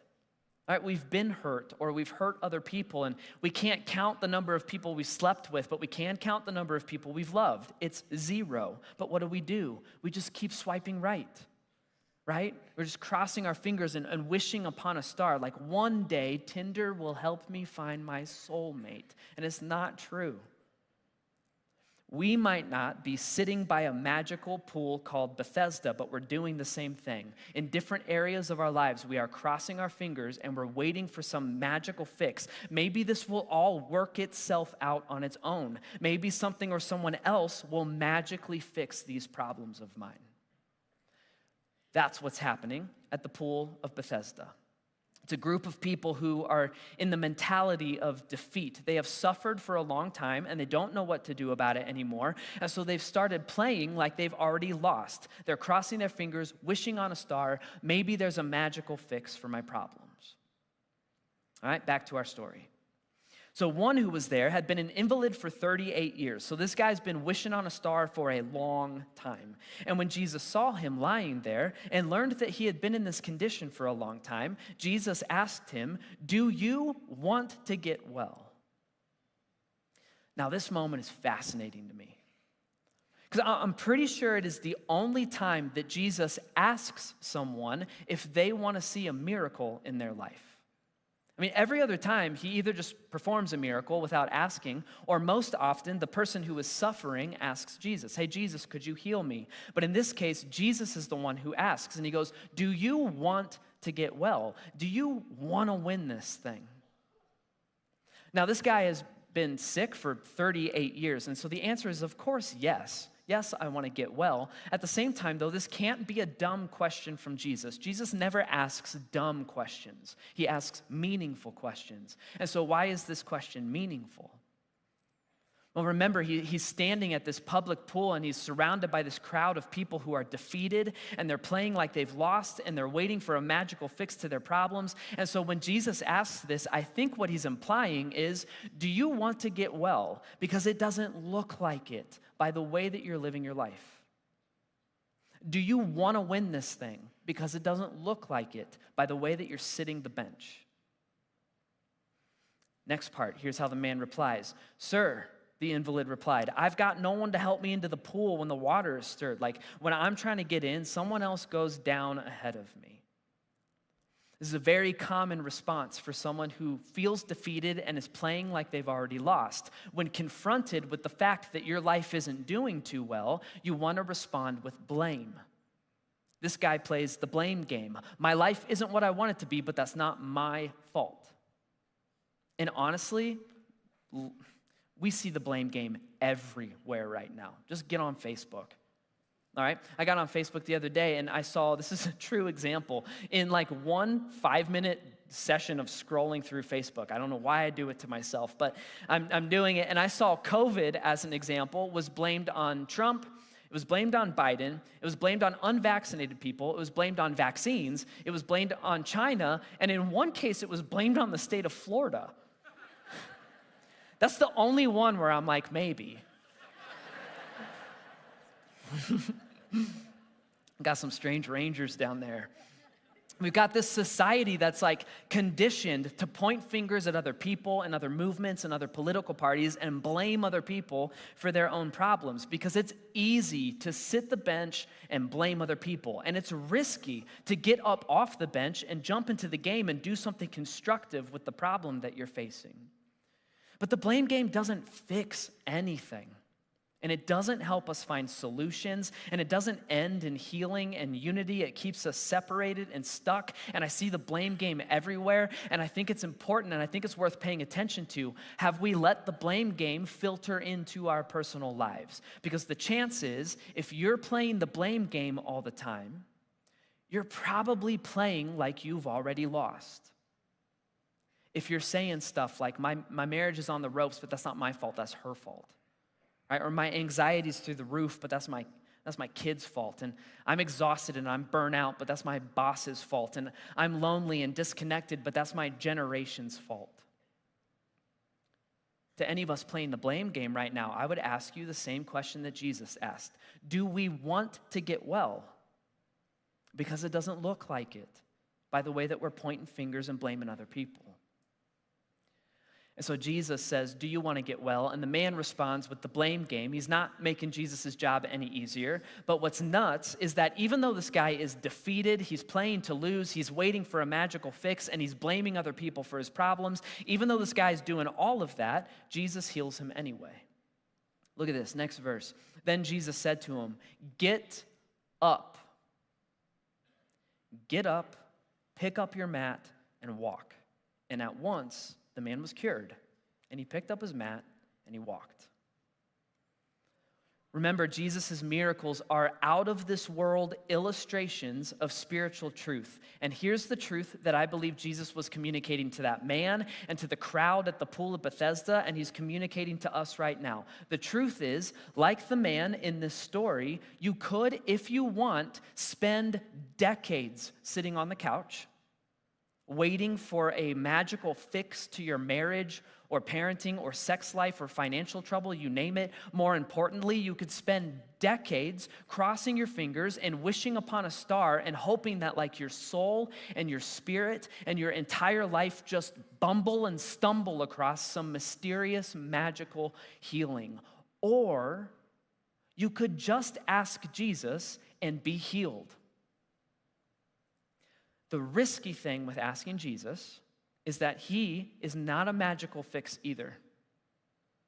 All right, we've been hurt, or we've hurt other people, and we can't count the number of people we slept with, but we can count the number of people we've loved. It's 0. But what do? We just keep swiping right? We're just crossing our fingers and wishing upon a star, like one day Tinder will help me find my soulmate. And it's not true. We might not be sitting by a magical pool called Bethesda, but we're doing the same thing. In different areas of our lives, we are crossing our fingers and we're waiting for some magical fix. Maybe this will all work itself out on its own. Maybe something or someone else will magically fix these problems of mine. That's what's happening at the pool of Bethesda. It's a group of people who are in the mentality of defeat. They have suffered for a long time, and they don't know what to do about it anymore. And so they've started playing like they've already lost. They're crossing their fingers, wishing on a star. Maybe there's a magical fix for my problems. All right, back to our story. So one who was there had been an invalid for 38 years. So this guy's been wishing on a star for a long time. And when Jesus saw him lying there and learned that he had been in this condition for a long time, Jesus asked him, "Do you want to get well?" Now this moment is fascinating to me, because I'm pretty sure it is the only time that Jesus asks someone if they want to see a miracle in their life. I mean, every other time, he either just performs a miracle without asking, or most often, the person who is suffering asks Jesus, "Hey, Jesus, could you heal me?" But in this case, Jesus is the one who asks, and he goes, "Do you want to get well? Do you want to win this thing?" Now, this guy has been sick for 38 years, and so the answer is, of course, yes. Yes, I want to get well. At the same time, though, this can't be a dumb question from Jesus. Jesus never asks dumb questions. He asks meaningful questions. And so why is this question meaningful? Well, remember, he's standing at this public pool, and he's surrounded by this crowd of people who are defeated, and they're playing like they've lost, and they're waiting for a magical fix to their problems. And so when Jesus asks this, I think what he's implying is, do you want to get well? Because it doesn't look like it by the way that you're living your life. Do you want to win this thing? Because it doesn't look like it by the way that you're sitting the bench. Next part, here's how the man replies. "Sir," the invalid replied, "I've got no one to help me into the pool when the water is stirred. Like, when I'm trying to get in, someone else goes down ahead of me." This is a very common response for someone who feels defeated and is playing like they've already lost. When confronted with the fact that your life isn't doing too well, you want to respond with blame. This guy plays the blame game. My life isn't what I want it to be, but that's not my fault. And honestly, we see the blame game everywhere right now. Just get on Facebook. All right? I got on Facebook the other day and I saw, this is a true example, in like one 5-minute session of scrolling through Facebook. I don't know why I do it to myself, but I'm doing it. And I saw COVID, as an example, was blamed on Trump. It was blamed on Biden. It was blamed on unvaccinated people. It was blamed on vaccines. It was blamed on China. And in one case, it was blamed on the state of Florida. That's the only one where I'm like, maybe. Got some strange rangers down there. We've got this society that's like conditioned to point fingers at other people and other movements and other political parties and blame other people for their own problems because it's easy to sit the bench and blame other people. And it's risky to get up off the bench and jump into the game and do something constructive with the problem that you're facing. But the blame game doesn't fix anything. And it doesn't help us find solutions, and it doesn't end in healing and unity. It keeps us separated and stuck, and I see the blame game everywhere, and I think it's important, and I think it's worth paying attention to. Have we let the blame game filter into our personal lives? Because the chance is, if you're playing the blame game all the time, you're probably playing like you've already lost. If you're saying stuff like, my marriage is on the ropes, but that's not my fault, that's her fault. Right? Or my anxiety's through the roof, but that's my kid's fault. And I'm exhausted and I'm burnt out, but that's my boss's fault. And I'm lonely and disconnected, but that's my generation's fault. To any of us playing the blame game right now, I would ask you the same question that Jesus asked. Do we want to get well? Because it doesn't look like it by the way that we're pointing fingers and blaming other people. And so Jesus says, do you want to get well? And the man responds with the blame game. He's not making Jesus' job any easier. But what's nuts is that even though this guy is defeated, he's playing to lose, he's waiting for a magical fix, and he's blaming other people for his problems, even though this guy's doing all of that, Jesus heals him anyway. Look at this, next verse. Then Jesus said to him, get up. Get up, pick up your mat, and walk. And at once, the man was cured, and he picked up his mat, and he walked. Remember, Jesus' miracles are out-of-this-world illustrations of spiritual truth. And here's the truth that I believe Jesus was communicating to that man and to the crowd at the pool of Bethesda, and he's communicating to us right now. The truth is, like the man in this story, you could, if you want, spend decades sitting on the couch, waiting for a magical fix to your marriage or parenting or sex life or financial trouble, you name it. More importantly, you could spend decades crossing your fingers and wishing upon a star and hoping that like your soul and your spirit and your entire life just bumble and stumble across some mysterious magical healing. Or you could just ask Jesus and be healed. The risky thing with asking Jesus is that he is not a magical fix either.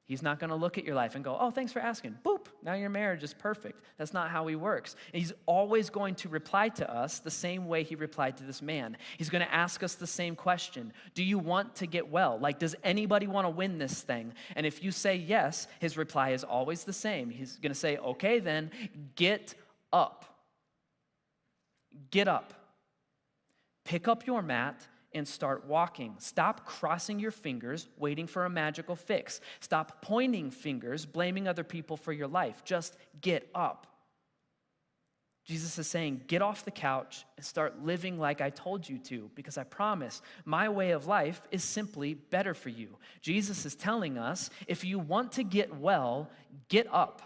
He's not going to look at your life and go, oh, thanks for asking. Boop, now your marriage is perfect. That's not how he works. And he's always going to reply to us the same way he replied to this man. He's going to ask us the same question. Do you want to get well? Like, does anybody want to win this thing? And if you say yes, his reply is always the same. He's going to say, okay, then get up. Get up. Pick up your mat and start walking. Stop crossing your fingers, waiting for a magical fix. Stop pointing fingers, blaming other people for your life. Just get up. Jesus is saying, get off the couch and start living like I told you to, because I promise my way of life is simply better for you. Jesus is telling us, if you want to get well, get up.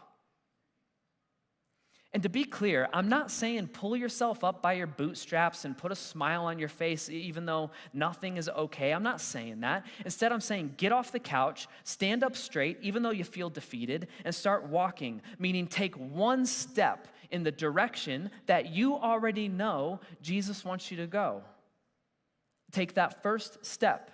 And to be clear, I'm not saying pull yourself up by your bootstraps and put a smile on your face even though nothing is okay. I'm not saying that. Instead, I'm saying get off the couch, stand up straight even though you feel defeated, and start walking, meaning take one step in the direction that you already know Jesus wants you to go. Take that first step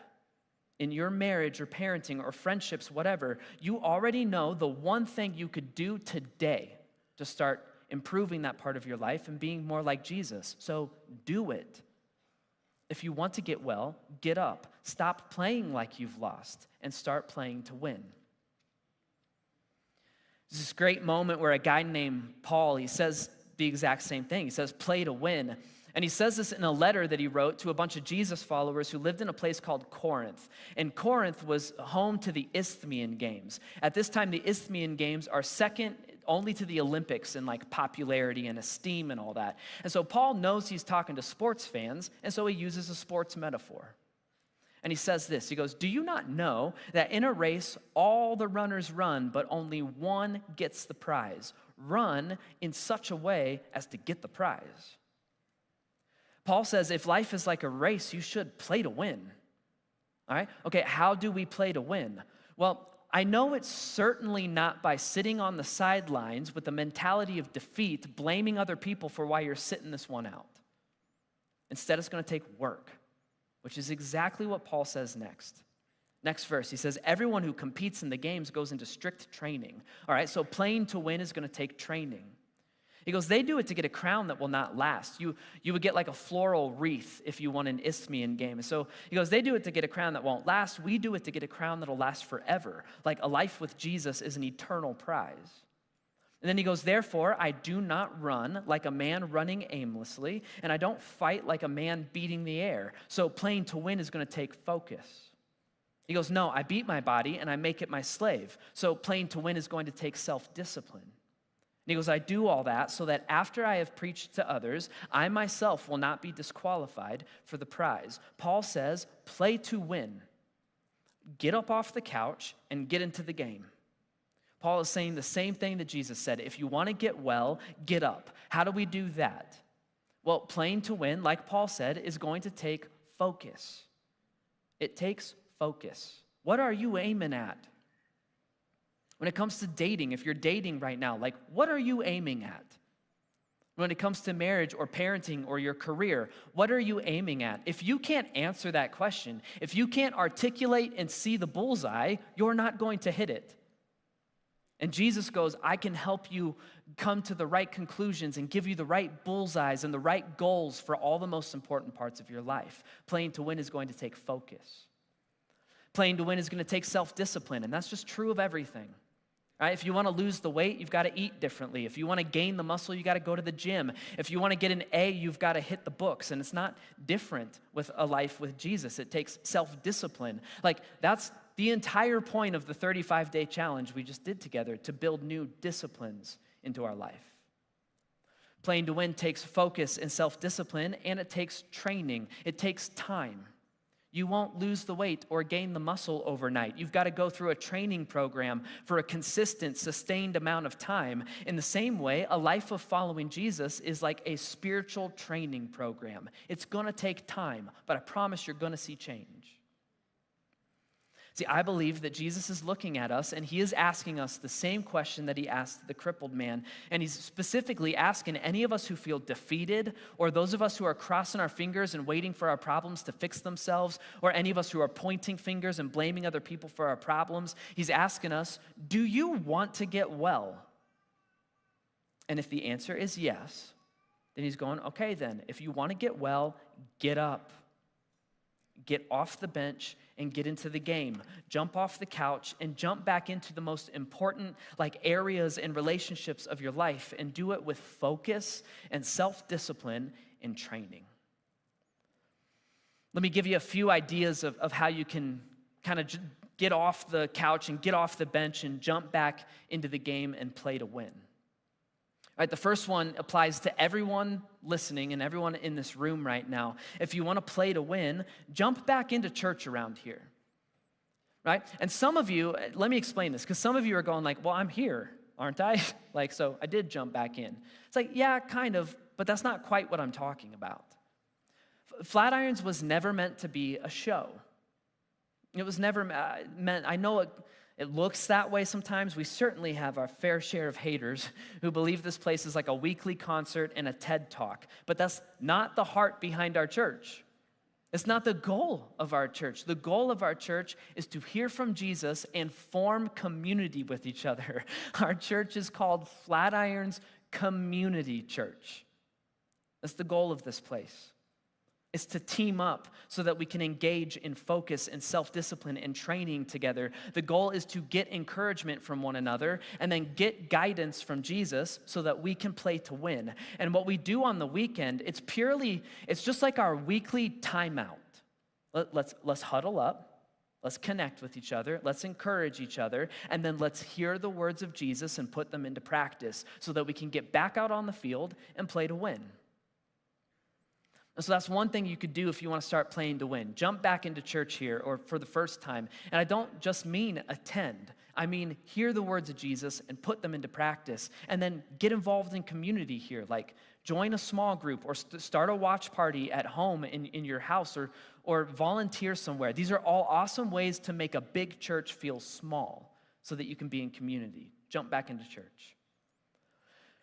in your marriage or parenting or friendships, whatever. You already know the one thing you could do today to start improving that part of your life and being more like Jesus. So do it. If you want to get well, get up. Stop playing like you've lost and start playing to win. There's this great moment where a guy named Paul, he says the exact same thing. He says, play to win. And he says this in a letter that he wrote to a bunch of Jesus followers who lived in a place called Corinth. And Corinth was home to the Isthmian Games. At this time, the Isthmian Games are second only to the Olympics in like popularity and esteem and all that. And so Paul knows he's talking to sports fans, and so he uses a sports metaphor. And he says this, he goes, do you not know that in a race all the runners run, but only one gets the prize? run in such a way as to get the prize. Paul says if life is like a race, you should play to win. All right? Okay, how do we play to win? Well, I know it's certainly not by sitting on the sidelines with the mentality of defeat, blaming other people for why you're sitting this one out. Instead, it's going to take work, which is exactly what Paul says next. Next verse, he says, everyone who competes in the games goes into strict training. All right, so playing to win is going to take training. He goes, they do it to get a crown that will not last. You would get like a floral wreath if you won an Isthmian game. So he goes, they do it to get a crown that won't last. We do it to get a crown that will last forever. Like a life with Jesus is an eternal prize. And then he goes, therefore, I do not run like a man running aimlessly, and I don't fight like a man beating the air. So playing to win is going to take focus. He goes, no, I beat my body and I make it my slave. So playing to win is going to take self-discipline. And he goes, I do all that so that after I have preached to others, I myself will not be disqualified for the prize. Paul says, play to win. Get up off the couch and get into the game. Paul is saying the same thing that Jesus said. If you want to get well, get up. How do we do that? Well, playing to win, like Paul said, is going to take focus. It takes focus. What are you aiming at? When it comes to dating, if you're dating right now, like what are you aiming at? When it comes to marriage or parenting or your career, what are you aiming at? If you can't answer that question, if you can't articulate and see the bullseye, you're not going to hit it. And Jesus goes, I can help you come to the right conclusions and give you the right bullseyes and the right goals for all the most important parts of your life. Playing to win is going to take focus. Playing to win is going to take self-discipline, and that's just true of everything. Right? If you want to lose the weight, you've got to eat differently. If you want to gain the muscle, you got to go to the gym. If you want to get an A, you've got to hit the books. And it's not different with a life with Jesus. It takes self-discipline. Like that's the entire point of the 35-day challenge we just did together, to build new disciplines into our life. Playing to win takes focus and self-discipline, and it takes training. It takes time. You won't lose the weight or gain the muscle overnight. You've got to go through a training program for a consistent, sustained amount of time. In the same way, a life of following Jesus is like a spiritual training program. It's going to take time, but I promise you're going to see change. See, I believe that Jesus is looking at us and he is asking us the same question that he asked the crippled man. And he's specifically asking any of us who feel defeated, or those of us who are crossing our fingers and waiting for our problems to fix themselves, or any of us who are pointing fingers and blaming other people for our problems. He's asking us, do you want to get well? And if the answer is yes, then he's going, okay then, if you want to get well, get up. Get off the bench and get into the game. Jump off the couch and jump back into the most important areas and relationships of your life, and do it with focus and self-discipline and training. Let me give you a few ideas of how you can kind of get off the couch and get off the bench and jump back into the game and play to win. All right, the first one applies to everyone listening and everyone in this room right now. If you want to play to win, jump back into church around here, right? And some of you, let me explain this, because some of you are going like, well, I'm here, aren't I? So I did jump back in. It's like, yeah, kind of, but that's not quite what I'm talking about. Flatirons was never meant to be a show. It was never meant, I know it looks that way sometimes. We certainly have our fair share of haters who believe this place is like a weekly concert and a TED Talk. But that's not the heart behind our church. It's not the goal of our church. The goal of our church is to hear from Jesus and form community with each other. Our church is called Flatirons Community Church. That's the goal of this place. Is to team up so that we can engage in focus and self-discipline and training together. The goal is to get encouragement from one another and then get guidance from Jesus so that we can play to win. And what we do on the weekend, it's just like our weekly timeout. Let's huddle up, let's connect with each other, let's encourage each other, and then let's hear the words of Jesus and put them into practice so that we can get back out on the field and play to win. And so that's one thing you could do if you want to start playing to win. Jump back into church here or for the first time. And I don't just mean attend. I mean, hear the words of Jesus and put them into practice, and then get involved in community here, like join a small group or start a watch party at home in your house or volunteer somewhere. These are all awesome ways to make a big church feel small so that you can be in community. Jump back into church.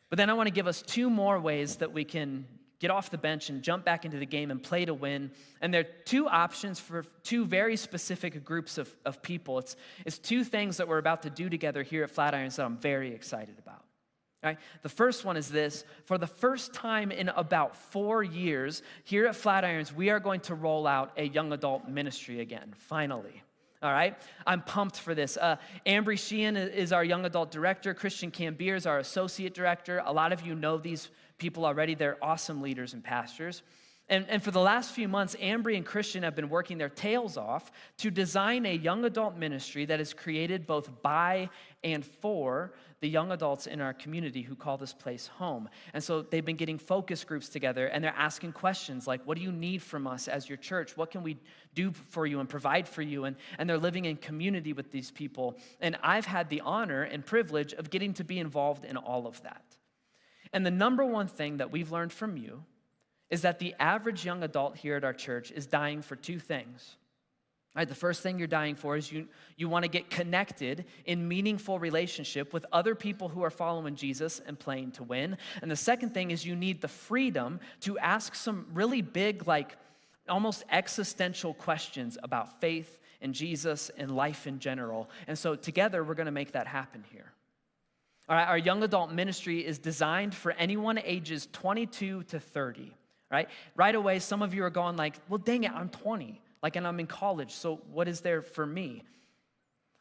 But then I want to give us 2 more ways that we can get off the bench and jump back into the game and play to win. And there are 2 options for 2 very specific groups of people. It's 2 things that we're about to do together here at Flatirons that I'm very excited about. All right? The first one is this. For the first time in about 4 years, here at Flatirons, we are going to roll out a young adult ministry again, finally. All right? I'm pumped for this. Ambry Sheehan is our young adult director. Christian Cambier is our associate director. A lot of you know these people already. They're awesome leaders and pastors. And for the last few months, Ambry and Christian have been working their tails off to design a young adult ministry that is created both by and for the young adults in our community who call this place home. And so they've been getting focus groups together, and they're asking questions like, what do you need from us as your church? What can we do for you and provide for you? And they're living in community with these people. And I've had the honor and privilege of getting to be involved in all of that. And the number one thing that we've learned from you is that the average young adult here at our church is dying for 2 things. All right, the first thing you're dying for is you want to get connected in meaningful relationship with other people who are following Jesus and playing to win. And the second thing is you need the freedom to ask some really big, like almost existential questions about faith and Jesus and life in general. And so together we're going to make that happen here. All right, our young adult ministry is designed for anyone ages 22 to 30. Right away, some of you are going like, well, dang it, I'm 20, and I'm in college, so what is there for me?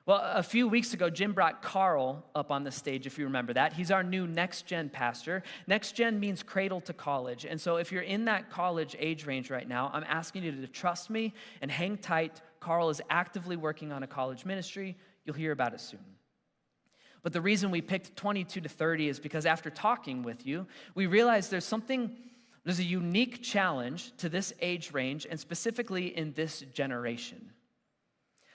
Well, a few weeks ago, Jim brought Carl up on the stage, if you remember that. He's our new Next Gen pastor. Next Gen means cradle to college, and so if you're in that college age range right now, I'm asking you to trust me and hang tight. Carl is actively working on a college ministry. You'll hear about it soon. But the reason we picked 22 to 30 is because after talking with you, we realized there's a unique challenge to this age range, and specifically in this generation.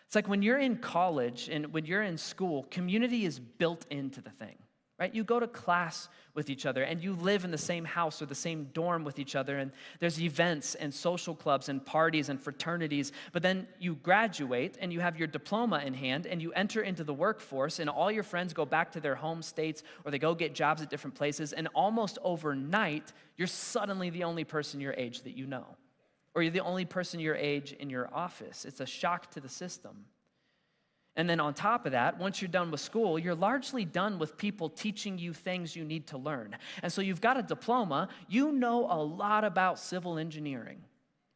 It's like when you're in college and when you're in school, community is built into the thing, right? You go to class with each other, and you live in the same house or the same dorm with each other, and there's events and social clubs and parties and fraternities, but then you graduate and you have your diploma in hand and you enter into the workforce, and all your friends go back to their home states or they go get jobs at different places, and almost overnight, you're suddenly the only person your age that you know, or you're the only person your age in your office. It's a shock to the system. And then on top of that, once you're done with school, you're largely done with people teaching you things you need to learn. And so you've got a diploma, you know a lot about civil engineering,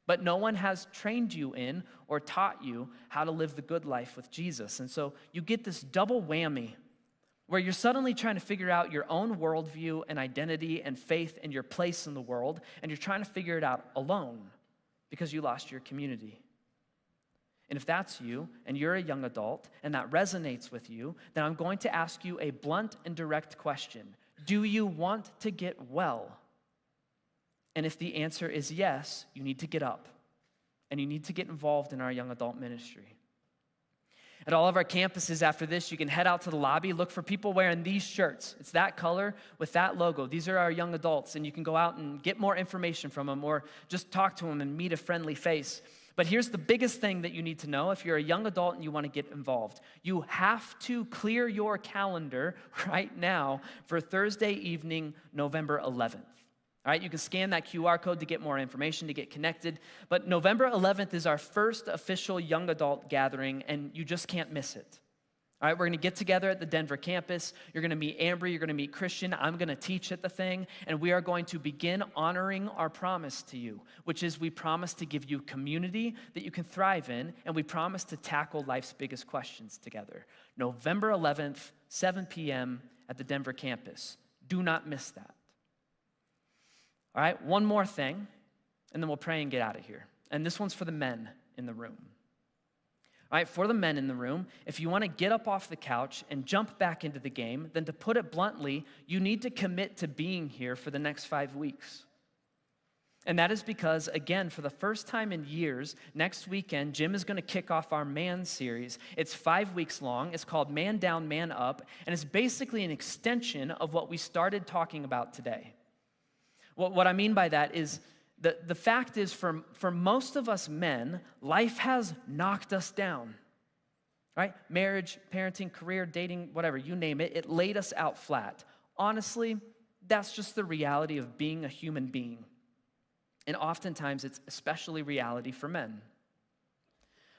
but no one has trained you in or taught you how to live the good life with Jesus. And so you get this double whammy where you're suddenly trying to figure out your own worldview and identity and faith and your place in the world, and you're trying to figure it out alone because you lost your community. And if that's you, and you're a young adult, and that resonates with you, then I'm going to ask you a blunt and direct question. Do you want to get well? And if the answer is yes, you need to get up, and you need to get involved in our young adult ministry. At all of our campuses after this, you can head out to the lobby, look for people wearing these shirts. It's that color with that logo. These are our young adults, and you can go out and get more information from them or just talk to them and meet a friendly face. But here's the biggest thing that you need to know if you're a young adult and you want to get involved. You have to clear your calendar right now for Thursday evening, November 11th. All right, you can scan that QR code to get more information, to get connected. But November 11th is our first official young adult gathering, and you just can't miss it. All right, we're going to get together at the Denver campus. You're going to meet Amber. You're going to meet Christian. I'm going to teach at the thing, and we are going to begin honoring our promise to you, which is we promise to give you community that you can thrive in, and we promise to tackle life's biggest questions together. November 11th, 7 p.m. at the Denver campus. Do not miss that. All right, one more thing, and then we'll pray and get out of here. And this one's for the men in the room. All right, for the men in the room, if you want to get up off the couch and jump back into the game, then to put it bluntly, you need to commit to being here for the next 5 weeks. And that is because, again, for the first time in years, next weekend, Jim is going to kick off our Man series. It's 5 weeks long. It's called Man Down, Man Up, and it's basically an extension of what we started talking about today. What I mean by that is the fact is for most of us men, life has knocked us down, right? Marriage, parenting, career, dating, whatever, you name it, it laid us out flat. Honestly, that's just the reality of being a human being. And oftentimes, it's especially reality for men.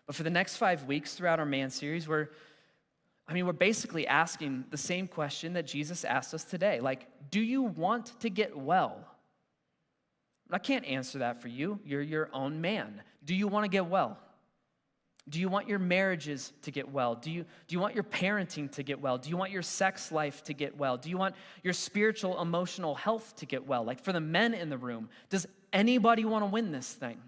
But for the next 5 weeks throughout our Man series, we're basically asking the same question that Jesus asked us today. Like, do you want to get well? I can't answer that for you. You're your own man. Do you want to get well? Do you want your marriages to get well? Do you want your parenting to get well? Do you want your sex life to get well? Do you want your spiritual, emotional health to get well? Like for the men in the room, does anybody want to win this thing?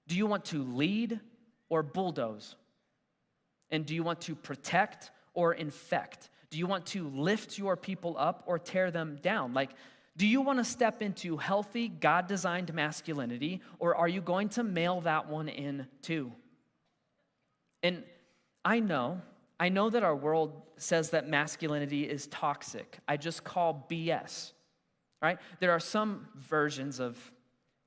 Do you want to lead or bulldoze? And do you want to protect or infect? Do you want to lift your people up or tear them down? Like, do you want to step into healthy, God-designed masculinity, or are you going to mail that one in too? And I know that our world says that masculinity is toxic. I just call BS, right? There are some versions of,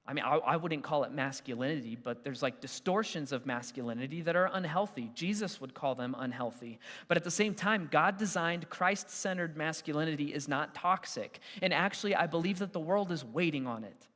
I wouldn't call it masculinity, but there's like distortions of masculinity that are unhealthy. Jesus would call them unhealthy. But at the same time, God-designed, Christ-centered masculinity is not toxic. And actually, I believe that the world is waiting on it.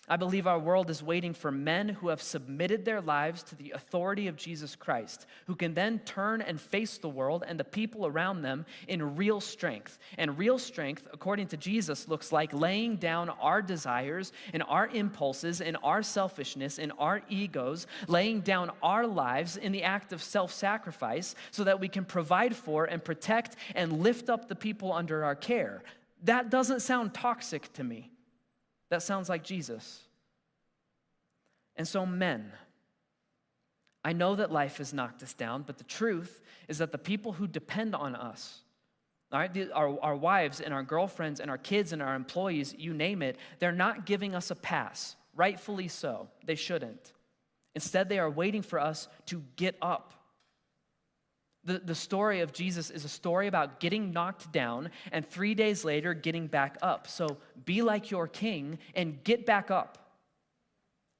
I believe our world is waiting for men who have submitted their lives to the authority of Jesus Christ, who can then turn and face the world and the people around them in real strength. And real strength, according to Jesus, looks like laying down our desires and our impulses and our selfishness and our egos, laying down our lives in the act of self-sacrifice so that we can provide for and protect and lift up the people under our care. That doesn't sound toxic to me. That sounds like Jesus. And so men, I know that life has knocked us down, but the truth is that the people who depend on us, all right, our wives and our girlfriends and our kids and our employees, you name it, they're not giving us a pass, rightfully so. They shouldn't. Instead, they are waiting for us to get up. The story of Jesus is a story about getting knocked down and 3 days later getting back up. So be like your king and get back up.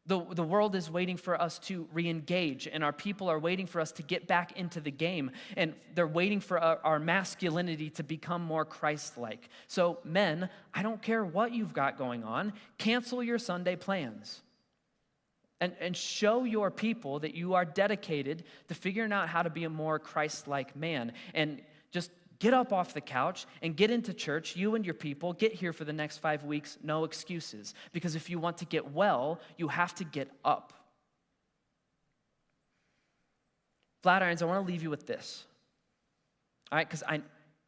The world is waiting for us to re-engage, and our people are waiting for us to get back into the game, and they're waiting for our masculinity to become more Christ-like. So men, I don't care what you've got going on, cancel your Sunday plans. And show your people that you are dedicated to figuring out how to be a more Christ-like man. And just get up off the couch and get into church, you and your people, get here for the next 5 weeks, no excuses. Because if you want to get well, you have to get up. Flatirons, I want to leave you with this. All right, because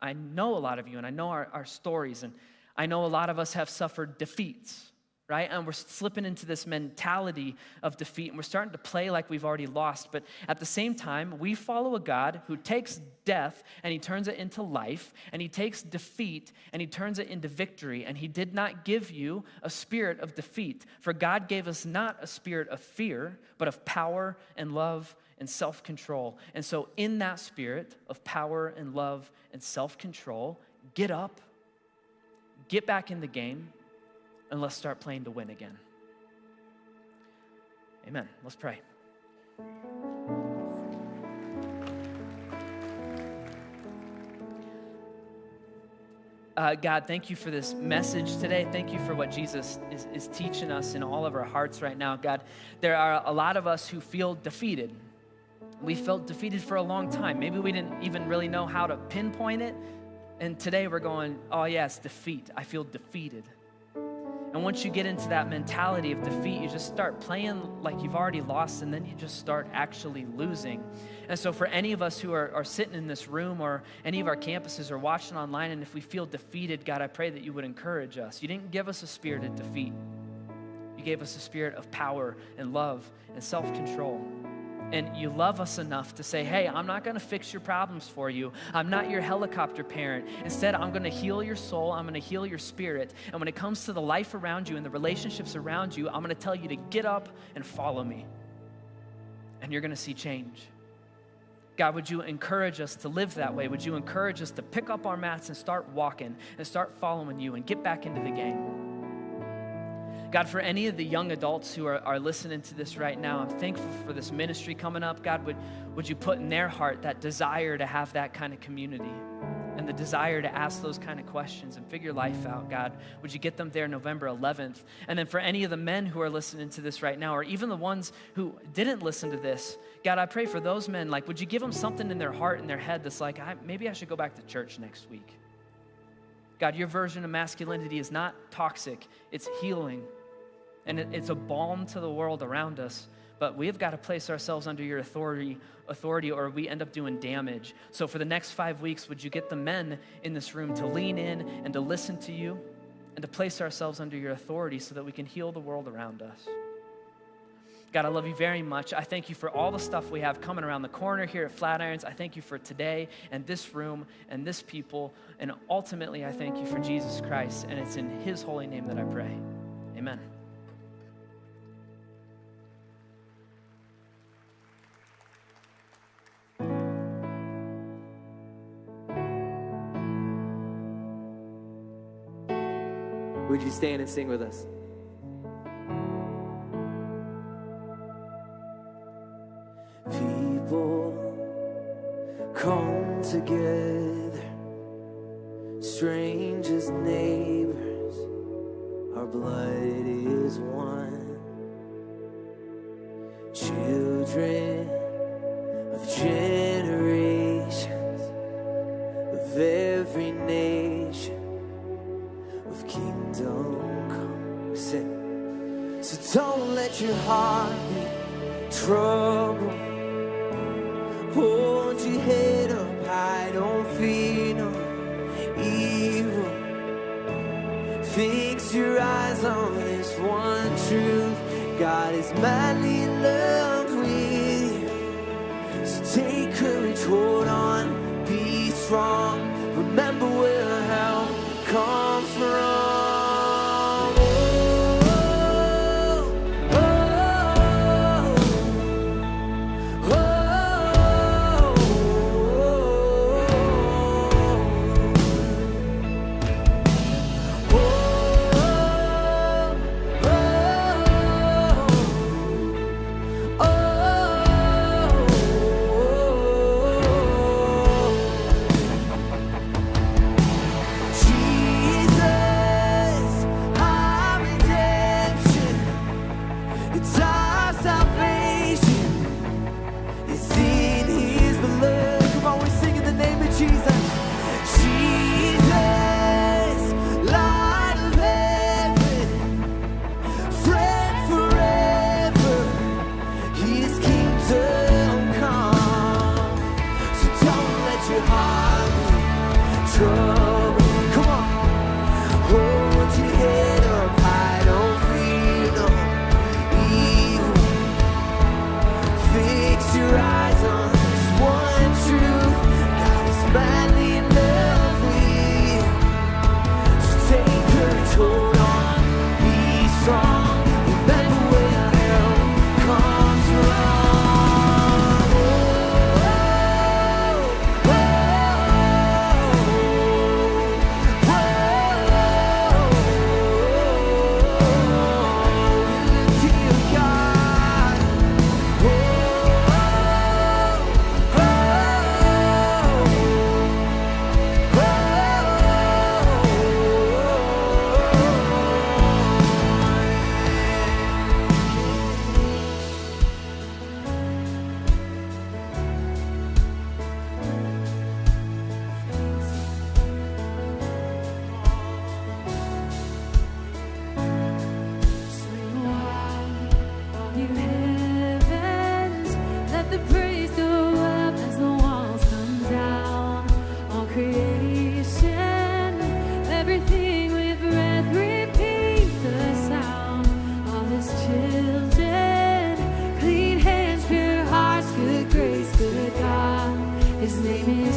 I know a lot of you, and I know our stories, and I know a lot of us have suffered defeats. Right? And we're slipping into this mentality of defeat, and we're starting to play like we've already lost. But at the same time, we follow a God who takes death and he turns it into life, and he takes defeat and he turns it into victory. And he did not give you a spirit of defeat, for God gave us not a spirit of fear, but of power and love and self-control. And so in that spirit of power and love and self-control, get up, get back in the game, and let's start playing to win again. Amen. Let's pray. God, thank you for this message today. Thank you for what Jesus is teaching us in all of our hearts right now. God, there are a lot of us who feel defeated. We felt defeated for a long time. Maybe we didn't even really know how to pinpoint it. And today we're going, oh yeah, it's defeat. I feel defeated. And once you get into that mentality of defeat, you just start playing like you've already lost, and then you just start actually losing. And so for any of us who are sitting in this room or any of our campuses or watching online, and if we feel defeated, God, I pray that you would encourage us. You didn't give us a spirit of defeat. You gave us a spirit of power and love and self-control. and you love us enough to say, hey, I'm not gonna fix your problems for you. I'm not your helicopter parent. Instead, I'm gonna heal your soul. I'm gonna heal your spirit. And when it comes to the life around you and the relationships around you, I'm gonna tell you to get up and follow me. And you're gonna see change. God, would you encourage us to live that way? Would you encourage us to pick up our mats and start walking and start following you and get back into the game? God, for any of the young adults who are listening to this right now, I'm thankful for this ministry coming up. God, would you put in their heart that desire to have that kind of community and the desire to ask those kind of questions and figure life out, God? Would you get them there November 11th? And then for any of the men who are listening to this right now, or even the ones who didn't listen to this, God, I pray for those men, like, would you give them something in their heart and their head that's like, maybe I should go back to church next week. God, your version of masculinity is not toxic, it's healing. And it's a balm to the world around us, but we have got to place ourselves under your authority, or we end up doing damage. So for the next 5 weeks, would you get the men in this room to lean in and to listen to you and to place ourselves under your authority so that we can heal the world around us? God, I love you very much. I thank you for all the stuff we have coming around the corner here at Flatirons. I thank you for today and this room and this people. And ultimately, I thank you for Jesus Christ. And it's in his holy name that I pray. Amen. Would you stand and sing with us? People come together, strangers, neighbors, our blood is one. Children of generations, of every nation, of kingdom come. Sing. So don't let your heart be troubled. Hold your head up high, don't fear no evil. Fix your eyes on this one truth. God is madly in love with you. So take courage, hold on, be strong. Remember where help comes from.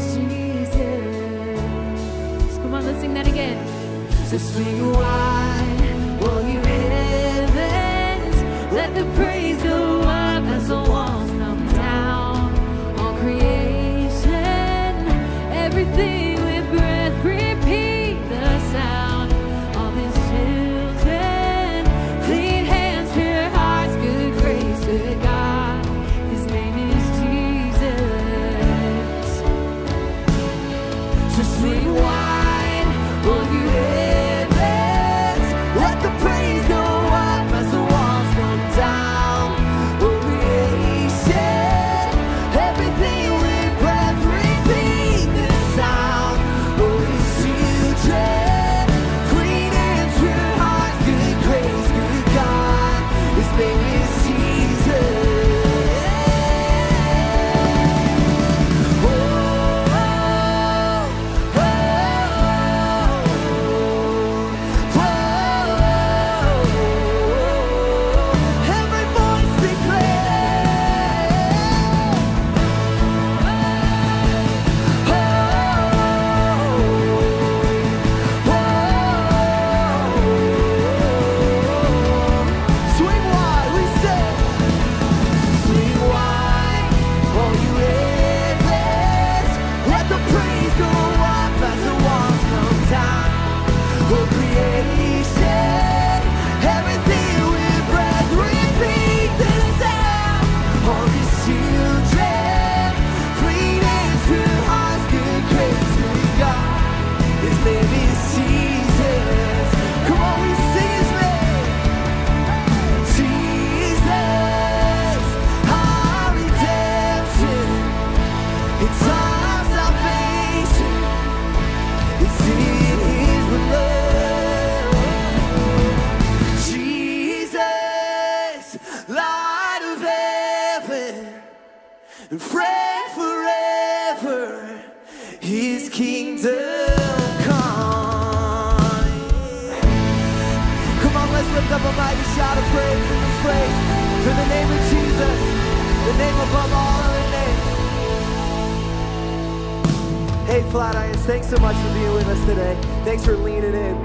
is Jesus. Come on, let's sing that again. So swing wide, all you heavens, let the praise go up as the walls come down. All creation, everything with breath, repeat the sound. All His children, clean hands, pure hearts, good grace, good God. His name is Jesus. So swing wide, all you heavens, let the praise go up as the walls come down. Oh, creation, everything with breath, repeat the sound. Oh, His children, clean hands, pure hearts, good grace, good God. His name is Jesus. Every voice swing wide, we say. Swing wide, all you heavens, let the praise go up as the walls come down. Oh, creation, everything with breath, repeat the sound. All His children, clean hands, pure hearts, good grace, good God. His name is Jesus. Come on, we sing His name. Jesus, our redemption. It's our salvation. It's in His blood. Jesus, light of heaven, and friend forever. His kingdom come. Come on, let's lift up a mighty shout of praise in this place for the name of Jesus, the name above all other names. Hey, Flatirons, thanks so much for being with us today. Thanks for leaning in.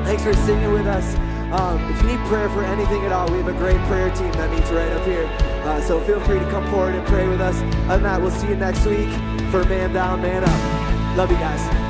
Thanks for singing with us. If you need prayer for anything at all, we have a great prayer team that meets right up here. So feel free to come forward and pray with us. Other than that, we'll see you next week for Man Down, Man Up. Love you guys.